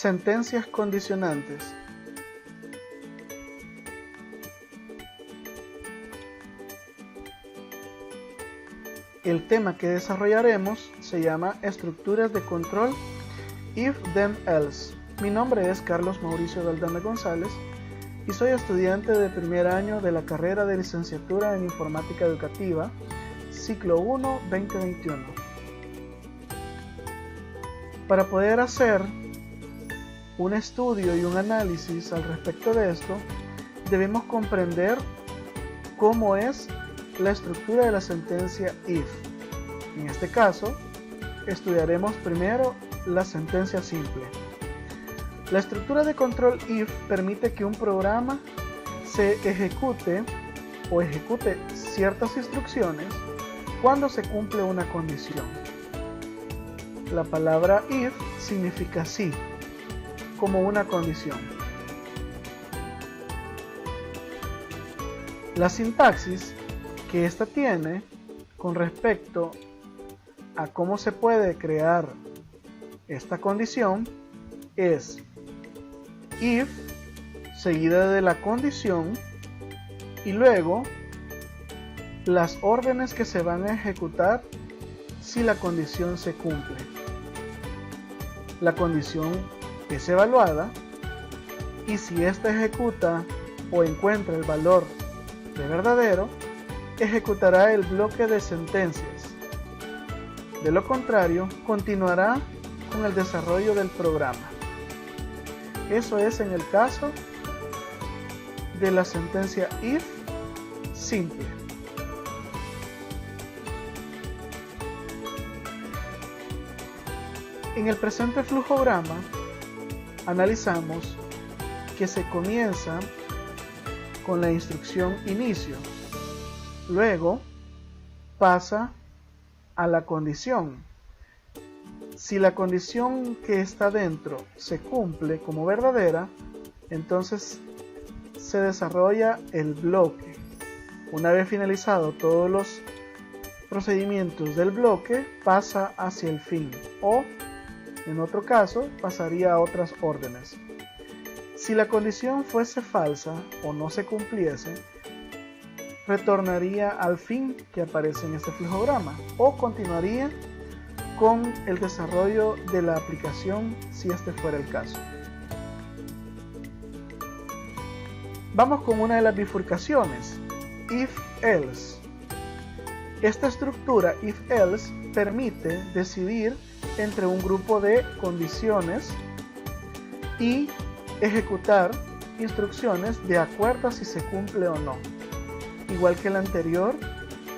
Sentencias condicionantes. El tema que desarrollaremos se llama Estructuras de control If Then Else. Mi nombre es Carlos Mauricio Valdame González y soy estudiante de primer año de la carrera de licenciatura en Informática Educativa, ciclo 1 2021. Para poder hacer un estudio y un análisis al respecto de esto, debemos comprender cómo es la estructura de la sentencia if. En este caso, estudiaremos primero la sentencia simple. La estructura de control if permite que un programa se ejecute o ejecute ciertas instrucciones cuando se cumple una condición. La palabra if significa sí, como una condición. La sintaxis que ésta tiene con respecto a cómo se puede crear esta condición es if seguida de la condición y luego las órdenes que se van a ejecutar si la condición se cumple. La condición es evaluada y si ésta ejecuta o encuentra el valor de verdadero, ejecutará el bloque de sentencias. De lo contrario, continuará con el desarrollo del programa. Eso es en el caso de la sentencia if simple. En el presente flujograma analizamos que se comienza con la instrucción inicio, luego pasa a la condición. Si la condición que está dentro se cumple como verdadera, entonces se desarrolla el bloque. Una vez finalizado todos los procedimientos del bloque, pasa hacia el fin o, en otro caso, pasaría a otras órdenes. Si la condición fuese falsa o no se cumpliese, retornaría al fin que aparece en este flujograma o continuaría con el desarrollo de la aplicación si este fuera el caso. Vamos con una de las bifurcaciones, if-else. Esta estructura if-else permite decidir entre un grupo de condiciones y ejecutar instrucciones de acuerdo a si se cumple o no. Igual que el anterior,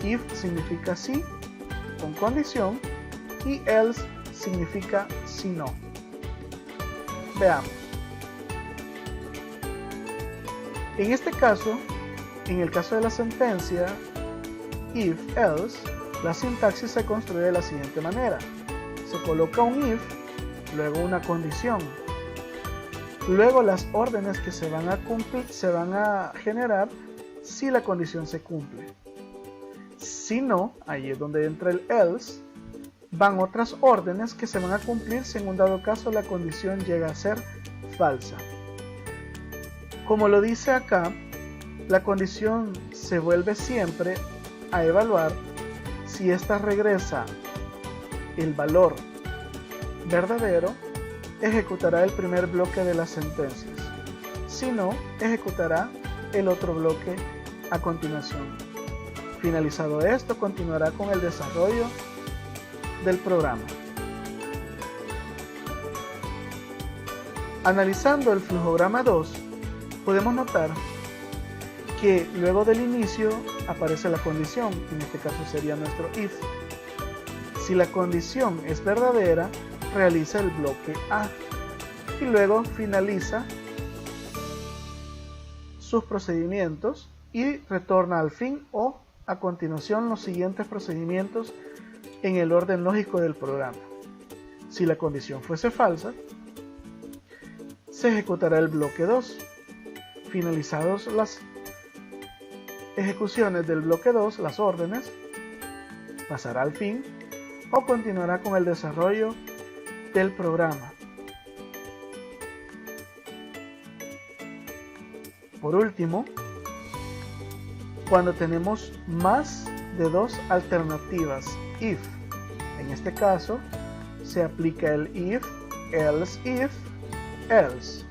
if significa sí con condición y else significa si no. Veamos. En este caso, en el caso de la sentencia if-else, la sintaxis se construye de la siguiente manera. Se coloca un if, luego una condición. Luego las órdenes que se van a generar si la condición se cumple. Si no, ahí es donde entra el else, van otras órdenes que se van a cumplir si en un dado caso la condición llega a ser falsa. Como lo dice acá, la condición se vuelve siempre a evaluar. Si ésta regresa el valor verdadero, ejecutará el primer bloque de las sentencias. Si no, ejecutará el otro bloque a continuación. Finalizado esto, continuará con el desarrollo del programa. Analizando el flujograma 2, podemos notar que luego del inicio aparece la condición, en este caso sería nuestro if. Si la condición es verdadera, realiza el bloque A y luego finaliza sus procedimientos y retorna al fin o a continuación los siguientes procedimientos en el orden lógico del programa. Si la condición fuese falsa, se ejecutará el bloque 2. Finalizados las ejecuciones del bloque 2, las órdenes, pasará al fin o continuará con el desarrollo del programa. por último, cuando tenemos más de dos alternativas if, en este caso se aplica el if, else.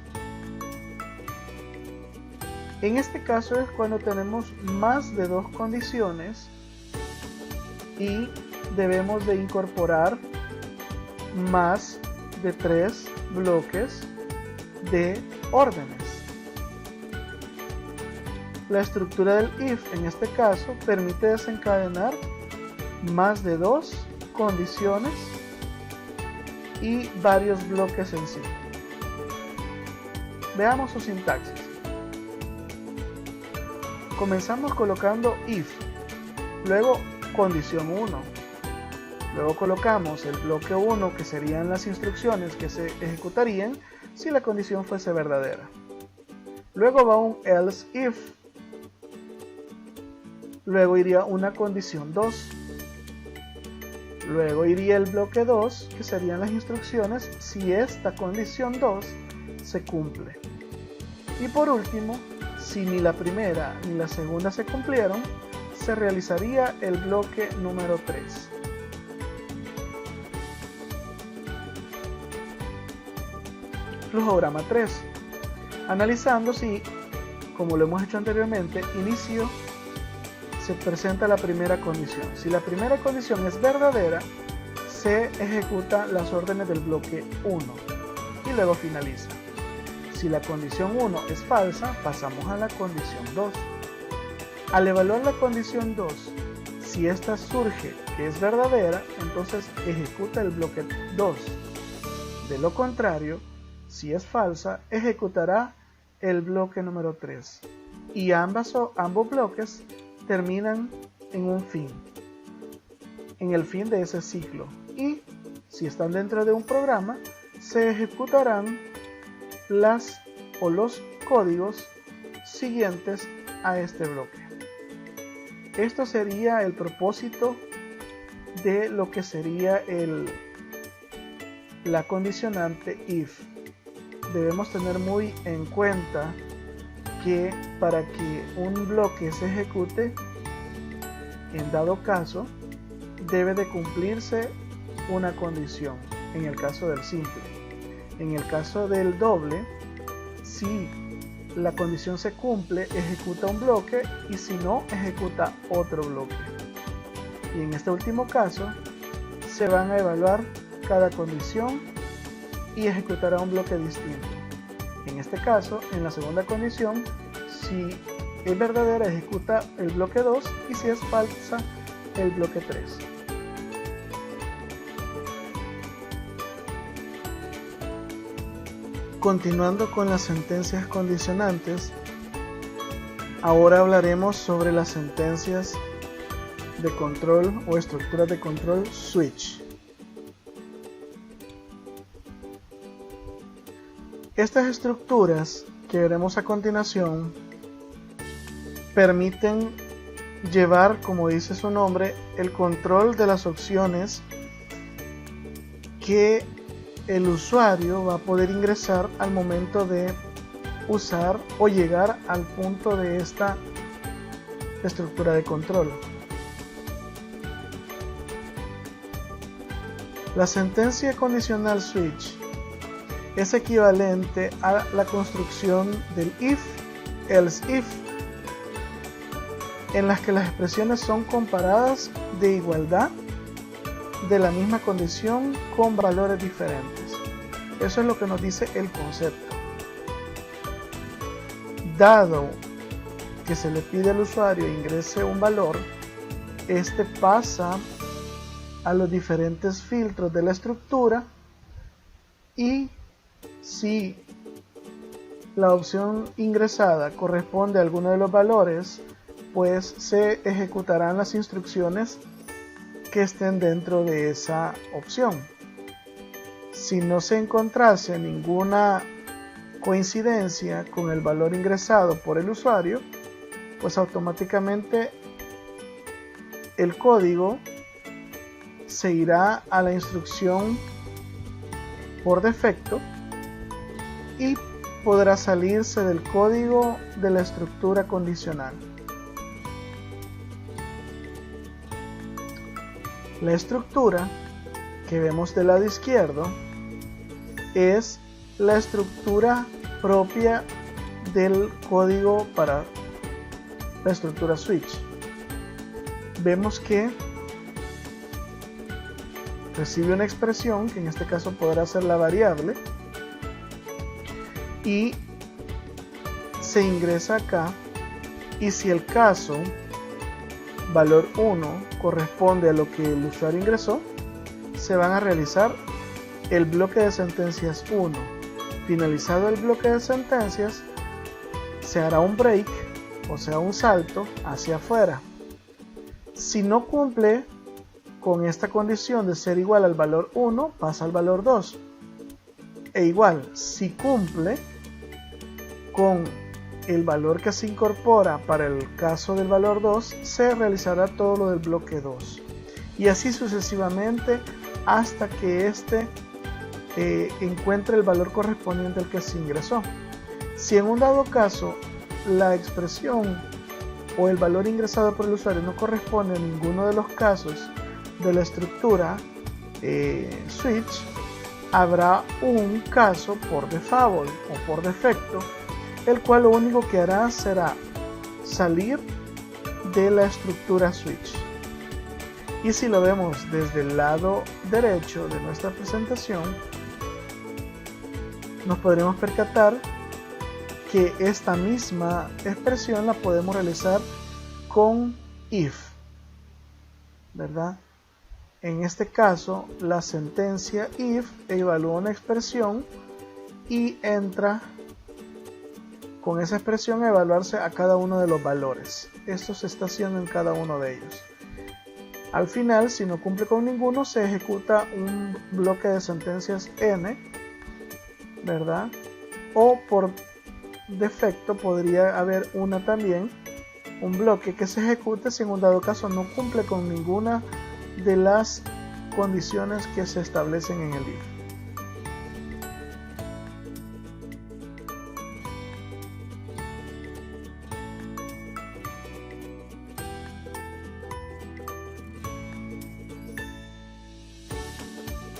En este caso es cuando tenemos más de dos condiciones y debemos de incorporar más de tres bloques de órdenes. La estructura del if en este caso permite desencadenar más de dos condiciones y varios bloques en sí. Veamos su sintaxis. Comenzamos colocando if, luego condición 1, luego colocamos el bloque 1 que serían las instrucciones que se ejecutarían si la condición fuese verdadera. Luego va un else if, luego iría una condición 2, luego iría el bloque 2 que serían las instrucciones si esta condición 2 se cumple. Y por último, si ni la primera ni la segunda se cumplieron, se realizaría el bloque número 3. Flujograma 3. Analizando si, como lo hemos hecho anteriormente, inicio se presenta la primera condición. Si la primera condición es verdadera, se ejecutan las órdenes del bloque 1 y luego finaliza. Si la condición 1 es falsa, pasamos a la condición 2. Al evaluar la condición 2, si esta surge que es verdadera, entonces ejecuta el bloque 2. De lo contrario, si es falsa, ejecutará el bloque número 3. Y ambos bloques terminan en un fin, en el fin de ese ciclo. Y si están dentro de un programa, se ejecutarán los códigos siguientes a este bloque. Esto sería el propósito de lo que sería la condicionante if. Debemos tener muy en cuenta que para que un bloque se ejecute, en dado caso, debe de cumplirse una condición, en el caso del simple. En el caso del doble, si la condición se cumple, ejecuta un bloque y si no, ejecuta otro bloque. Y en este último caso, se van a evaluar cada condición y ejecutará un bloque distinto. En este caso, en la segunda condición, si es verdadera, ejecuta el bloque 2 y si es falsa, el bloque 3. Continuando con las sentencias condicionantes, ahora hablaremos sobre las sentencias de control o estructuras de control switch. Estas estructuras que veremos a continuación permiten llevar, como dice su nombre, el control de las opciones que el usuario va a poder ingresar al momento de usar o llegar al punto de esta estructura de control. La sentencia condicional switch es equivalente a la construcción del if, else if, en las que las expresiones son comparadas de igualdad de la misma condición con valores diferentes. Eso es lo que nos dice el concepto. Dado que se le pide al usuario ingrese un valor, este pasa a los diferentes filtros de la estructura y si la opción ingresada corresponde a alguno de los valores, pues se ejecutarán las instrucciones que estén dentro de esa opción. Si no se encontrase ninguna coincidencia con el valor ingresado por el usuario, pues automáticamente el código se irá a la instrucción por defecto y podrá salirse del código de la estructura condicional. La estructura que vemos del lado izquierdo es la estructura propia del código para la estructura switch. Vemos que recibe una expresión, que en este caso podrá ser la variable, y se ingresa acá, y si el caso valor 1 corresponde a lo que el usuario ingresó, se van a realizar el bloque de sentencias 1. Finalizado el bloque de sentencias, se hará un break, o sea un salto hacia afuera. Si no cumple con esta condición de ser igual al valor 1, pasa al valor 2. E igual, si cumple con el valor que se incorpora para el caso del valor 2, se realizará todo lo del bloque 2. Y así sucesivamente hasta que éste encuentre el valor correspondiente al que se ingresó. Si en un dado caso la expresión o el valor ingresado por el usuario no corresponde a ninguno de los casos de la estructura switch, habrá un caso por default o por defecto, el cual lo único que hará será salir de la estructura switch. Y si lo vemos desde el lado derecho de nuestra presentación, nos podremos percatar que esta misma expresión la podemos realizar con if, ¿verdad? En este caso, la sentencia if evalúa una expresión y entra con esa expresión a evaluarse a cada uno de los valores. Esto se está haciendo en cada uno de ellos. Al final, si no cumple con ninguno, se ejecuta un bloque de sentencias n, ¿verdad? O por defecto podría haber una también, un bloque que se ejecute si en un dado caso no cumple con ninguna de las condiciones que se establecen en el if.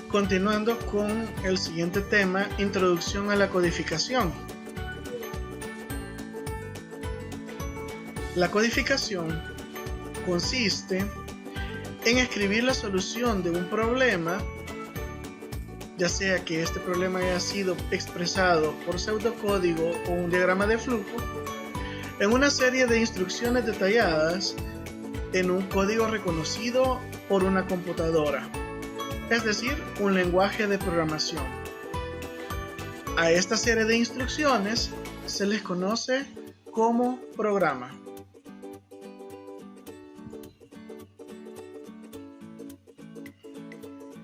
Continuando con el siguiente tema, introducción a la codificación. La codificación consiste en escribir la solución de un problema, ya sea que este problema haya sido expresado por pseudocódigo o un diagrama de flujo, en una serie de instrucciones detalladas en un código reconocido por una computadora, es decir, un lenguaje de programación. A esta serie de instrucciones se les conoce como programa.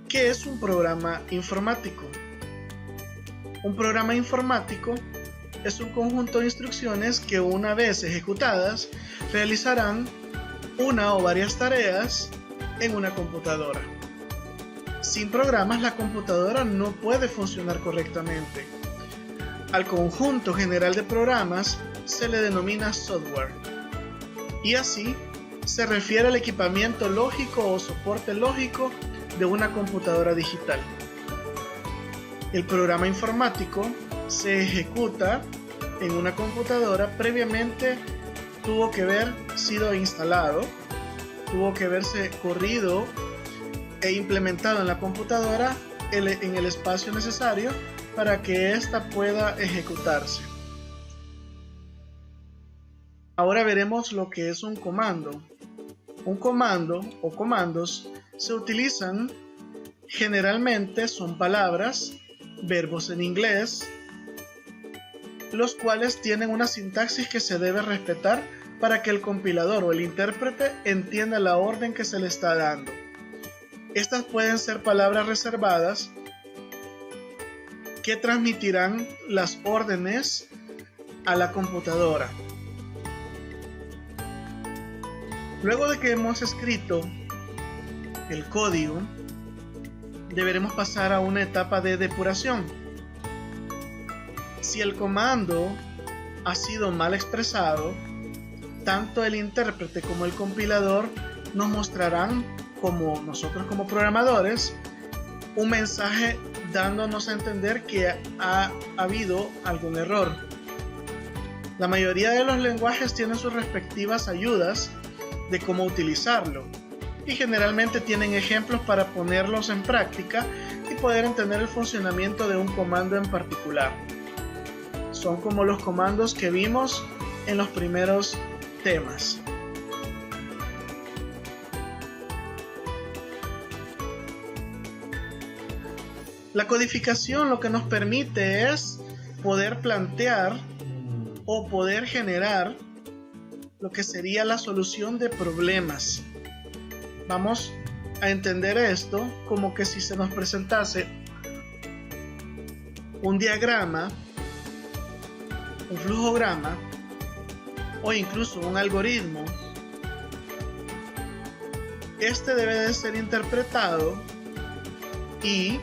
¿Qué es un programa informático? Un programa informático es un conjunto de instrucciones que, una vez ejecutadas, realizarán una o varias tareas en una computadora. Sin programas, la computadora no puede funcionar correctamente. Al conjunto general de programas se le denomina software, y así se refiere al equipamiento lógico o soporte lógico de una computadora digital. El programa informático se ejecuta en una computadora. Previamente tuvo que haber sido instalado, tuvo que haberse corrido e implementado en la computadora en el espacio necesario para que ésta pueda ejecutarse. Ahora veremos lo que es un comando. Un comando o comandos se utilizan generalmente, son palabras, verbos en inglés, los cuales tienen una sintaxis que se debe respetar para que el compilador o el intérprete entienda la orden que se le está dando. Estas pueden ser palabras reservadas que transmitirán las órdenes a la computadora. Luego de que hemos escrito el código, deberemos pasar a una etapa de depuración. Si el comando ha sido mal expresado, tanto el intérprete como el compilador nos mostrarán, como nosotros como programadores, un mensaje dándonos a entender que ha habido algún error. La mayoría de los lenguajes tienen sus respectivas ayudas de cómo utilizarlo y generalmente tienen ejemplos para ponerlos en práctica y poder entender el funcionamiento de un comando en particular. Son como los comandos que vimos en los primeros temas. La codificación lo que nos permite es poder plantear o poder generar lo que sería la solución de problemas. Vamos a entender esto como que si se nos presentase un diagrama, un flujograma o incluso un algoritmo. Este debe de ser interpretado y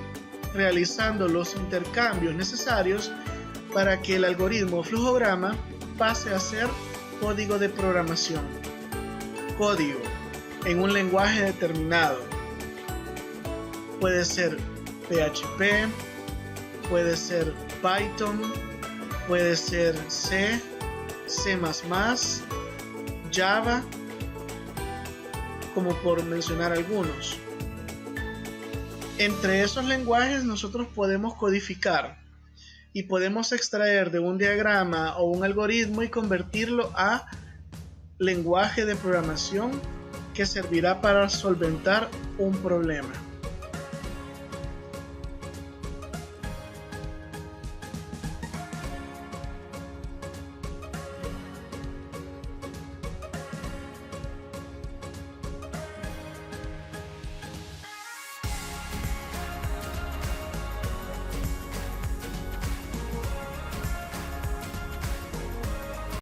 realizando los intercambios necesarios para que el algoritmo o flujograma pase a ser código de programación. Código en un lenguaje determinado. Puede ser PHP, puede ser Python, puede ser C, C++, Java, como por mencionar algunos. Entre esos lenguajes nosotros podemos codificar y podemos extraer de un diagrama o un algoritmo y convertirlo a lenguaje de programación que servirá para solventar un problema.